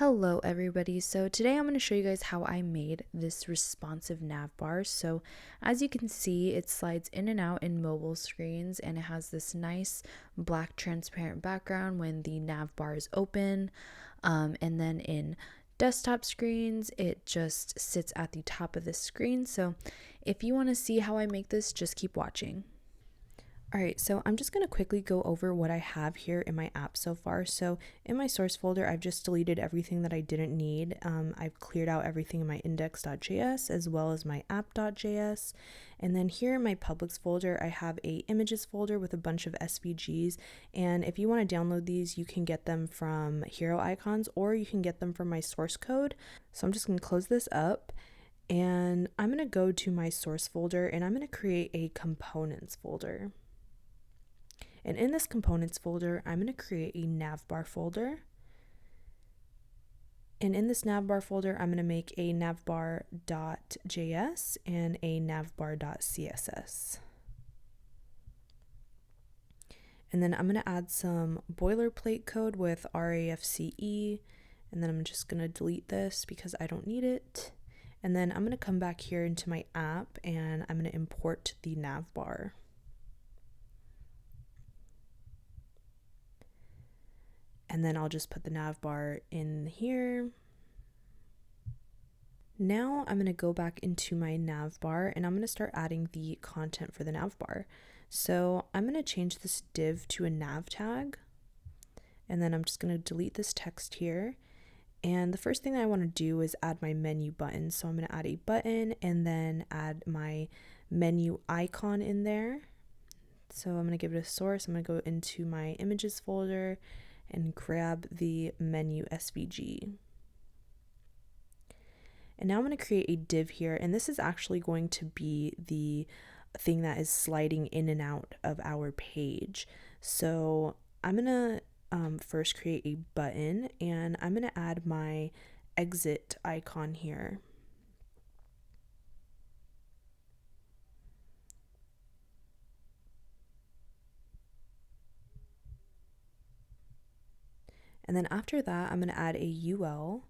Hello everybody, so today I'm going to show you guys how I made this responsive nav bar. So as you can see, it slides in and out in mobile screens and it has this nice black transparent background when the nav bar is open, and then in desktop screens it just sits at the top of the screen. So if you want to see how I make this, just keep watching. Alright, so I'm just going to quickly go over what I have here in my app so far. So in my source folder, I've just deleted everything that I didn't need. I've cleared out everything in my index.js as well as my app.js. And then here in my publics folder, I have a images folder with a bunch of SVGs. And if you want to download these, you can get them from Hero Icons or you can get them from my source code. So I'm just going to close this up. And I'm going to go to my source folder and I'm going to create a components folder. And in this components folder, I'm going to create a navbar folder. And in this navbar folder, I'm going to make a navbar.js and a navbar.css. And then I'm going to add some boilerplate code with RAFCE. And then I'm just going to delete this because I don't need it. And then I'm going to come back here into my app and I'm going to import the navbar. And then I'll just put the navbar in here. Now I'm going to go back into my navbar and I'm going to start adding the content for the navbar. So I'm going to change this div to a nav tag. And then I'm just going to delete this text here. And the first thing that I want to do is add my menu button. So I'm going to add a button and then add my menu icon in there. So I'm going to give it a source. I'm going to go into my images folder and grab the menu SVG. And now I'm going to create a div here, and this is actually going to be the thing that is sliding in and out of our page. So I'm going to first create a button, and I'm going to add my exit icon here. And then after that, I'm going to add a UL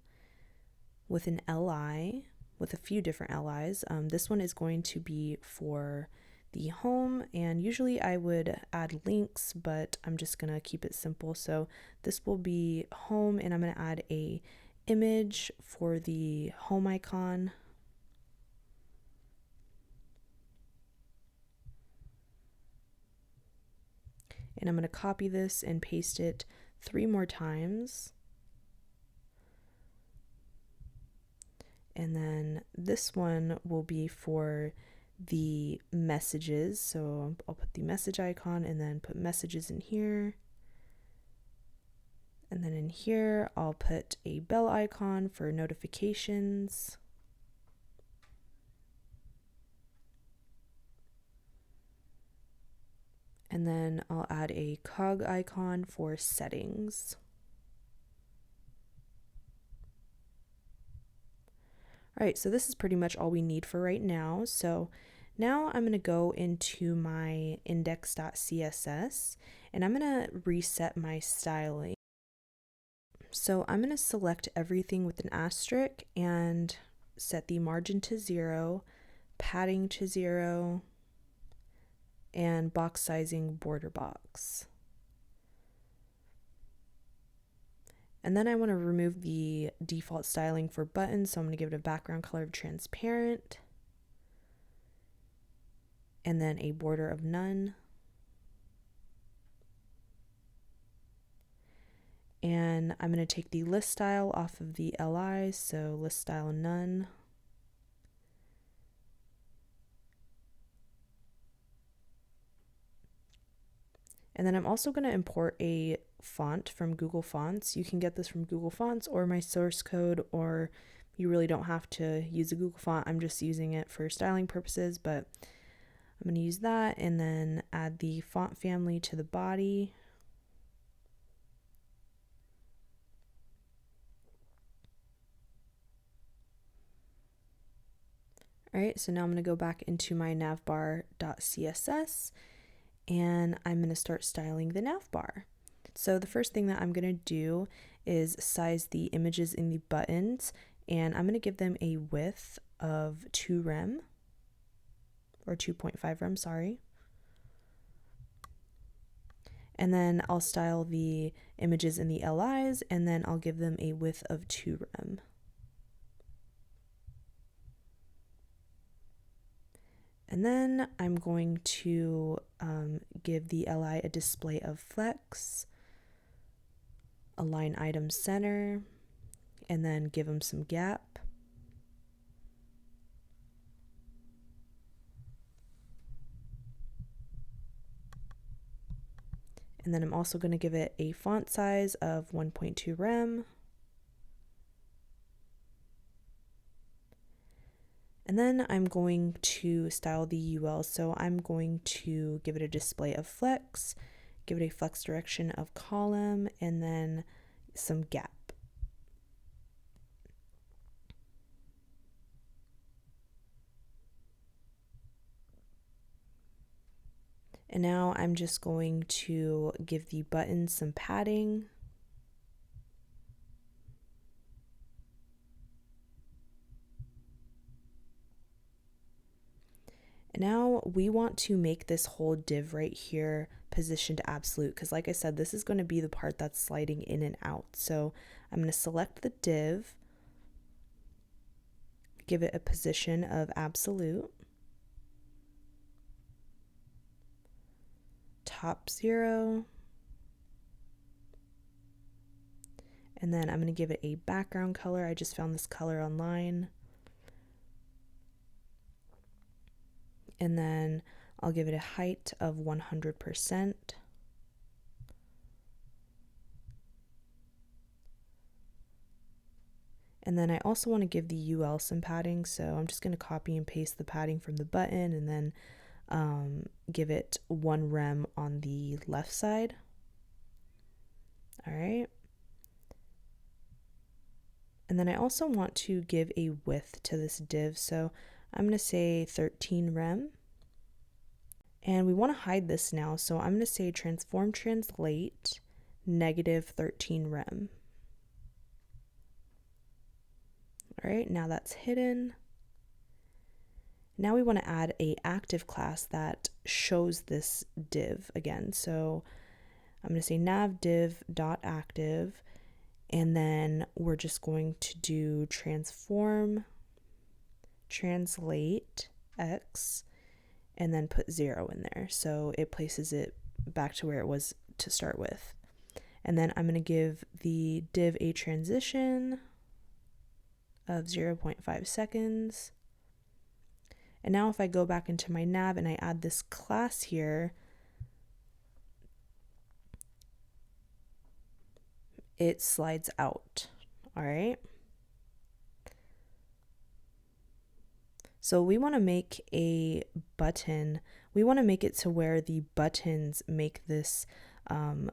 with an LI, with a few different LIs. This one is going to be for the home, and usually I would add links, but I'm just going to keep it simple. So this will be home, and I'm going to add a image for the home icon. And I'm going to copy this and paste it 3 more times. And then this one will be for the messages. So I'll put the message icon and then put messages in here. And then in here, I'll put a bell icon for notifications. And then I'll add a cog icon for settings. All right, so this is pretty much all we need for right now. So now I'm going to go into my index.css and I'm going to reset my styling. So I'm going to select everything with an asterisk and set the margin to 0, padding to 0, and box sizing border box. And then I want to remove the default styling for buttons, so I'm going to give it a background color of transparent, and then a border of none. And I'm going to take the list style off of the LI, so list style none. And then I'm also going to import a font from Google Fonts. You can get this from Google Fonts or my source code, or you really don't have to use a Google font. I'm just using it for styling purposes, but I'm going to use that and then add the font family to the body. All right, so now I'm going to go back into my navbar.css and I'm going to start styling the navbar. So the first thing that I'm going to do is size the images in the buttons, and I'm going to give them a width of 2 rem, or 2.5 rem, sorry. And then I'll style the images in the LIs, and then I'll give them a width of 2 rem. And then I'm going to give the LI a display of flex, align item center, and then give them some gap. And then I'm also going to give it a font size of 1.2 rem. And then I'm going to style the UL, so I'm going to give it a display of flex, give it a flex direction of column, and then some gap. And now I'm just going to give the button some padding. And now we want to make this whole div right here positioned to absolute, because like I said, this is going to be the part that's sliding in and out. So I'm going to select the div, give it a position of absolute, top 0, and then I'm going to give it a background color. I just found this color online. And then I'll give it a height of 100%. And then I also want to give the UL some padding, so I'm just going to copy and paste the padding from the button, and then give it 1 rem on the left side. All right. And then I also want to give a width to this div, so I'm going to say 13 rem. And we want to hide this now, so I'm going to say transform translate -13 rem. All right, now that's hidden. Now we want to add a active class that shows this div again. So I'm going to say nav div.active, and then we're just going to do transform translate x, and then put 0 in there. So it places it back to where it was to start with. And then I'm going to give the div a transition of 0.5 seconds. And now if I go back into my nav and I add this class here, it slides out. All right. So we want to make a button. We want to make it to where the buttons make this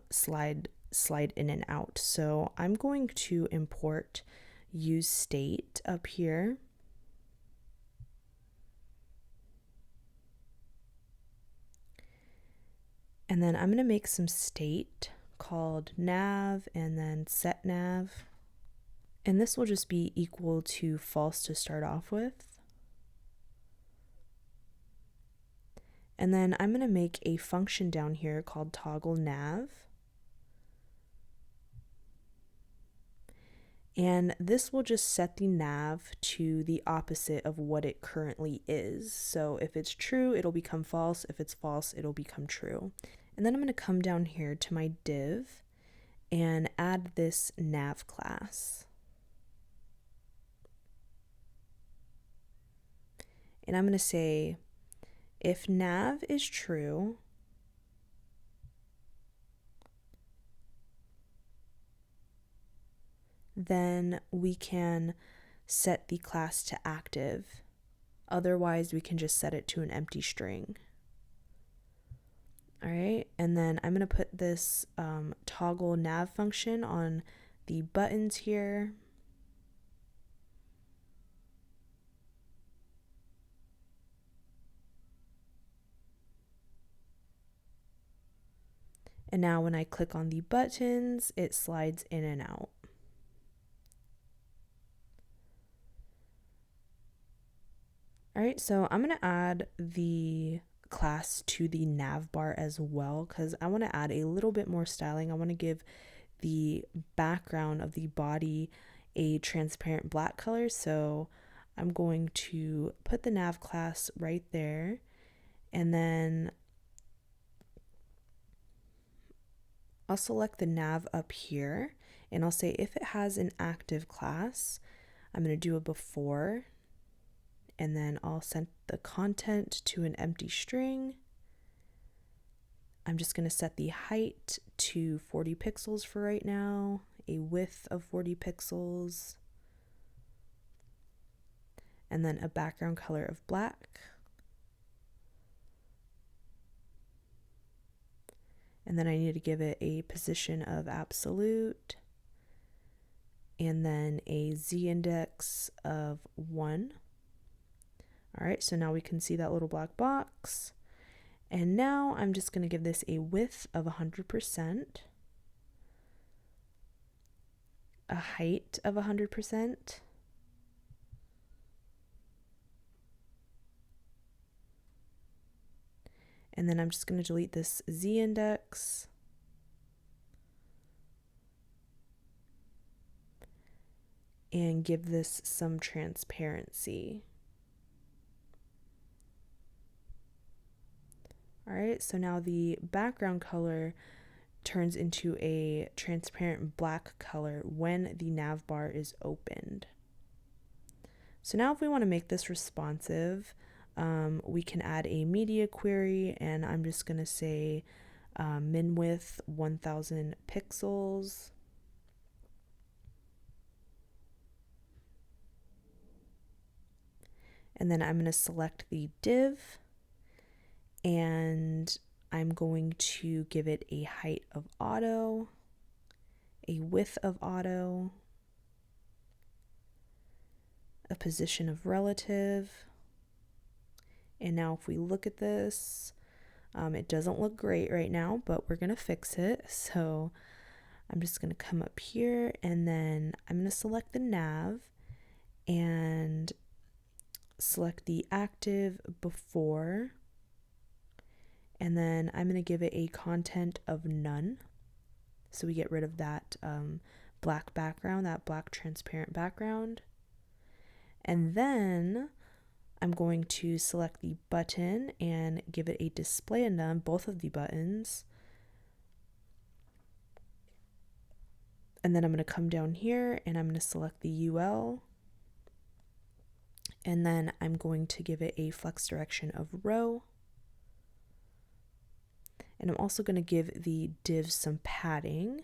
slide in and out. So I'm going to import use state up here. And then I'm going to make some state called nav and then set nav. And this will just be equal to false to start off with. And then I'm going to make a function down here called toggle nav. And this will just set the nav to the opposite of what it currently is. So if it's true, it'll become false. If it's false, it'll become true. And then I'm going to come down here to my div and add this nav class. And I'm going to say, if nav is true, then we can set the class to active. Otherwise, we can just set it to an empty string. All right, and then I'm going to put this toggle nav function on the buttons here. And now when I click on the buttons, it slides in and out. All right, so I'm going to add the class to the Navbar as well because I want to add a little bit more styling. I want to give the background of the body a transparent black color, so I'm going to put the nav class right there, and then I'll select the nav up here, and I'll say if it has an active class, I'm going to do a before, and then I'll set the content to an empty string. I'm just going to set the height to 40 pixels for right now, a width of 40 pixels, and then a background color of black. And then I need to give it a position of absolute, and then a z-index of 1. All right, so now we can see that little black box. And now I'm just going to give this a width of 100%, a height of 100%, and then I'm just going to delete this z-index, and give this some transparency. All right, so now the background color turns into a transparent black color when the nav bar is opened. So now if we want to make this responsive, we can add a media query, and I'm just going to say min width 1000 pixels. And then I'm going to select the div, and I'm going to give it a height of auto, a width of auto, a position of relative. And now if we look at this, it doesn't look great right now, but we're going to fix it. So I'm just going to come up here, and then I'm going to select the nav and select the active before, and then I'm going to give it a content of none, so we get rid of that black background, that black transparent background. And then I'm going to select the button and give it a display of none, both of the buttons. And then I'm going to come down here and I'm going to select the UL, and then I'm going to give it a flex direction of row. And I'm also going to give the div some padding.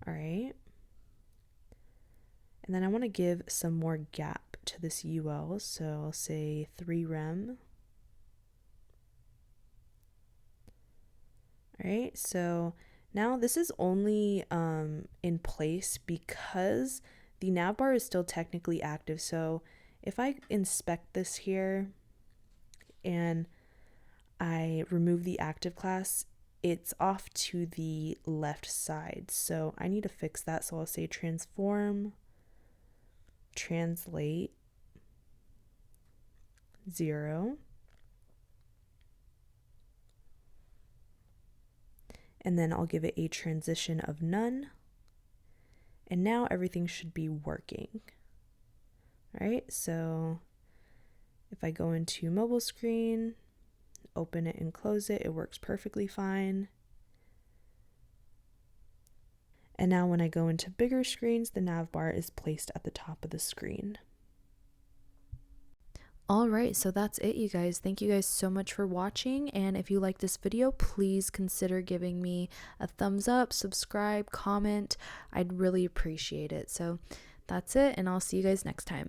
All right. And then I want to give some more gap to this UL, so I'll say 3 rem. All right, so now this is only in place because the navbar is still technically active. So if I inspect this here and I remove the active class, it's off to the left side. So I need to fix that. So I'll say transform, translate 0. And then I'll give it a transition of none. And now everything should be working. All right, so if I go into mobile screen, open it and close it, it works perfectly fine. And now when I go into bigger screens, the nav bar is placed at the top of the screen. All right, so that's it, you guys. Thank you guys so much for watching. And if you like this video, please consider giving me a thumbs up, subscribe, comment. I'd really appreciate it. So that's it, and I'll see you guys next time.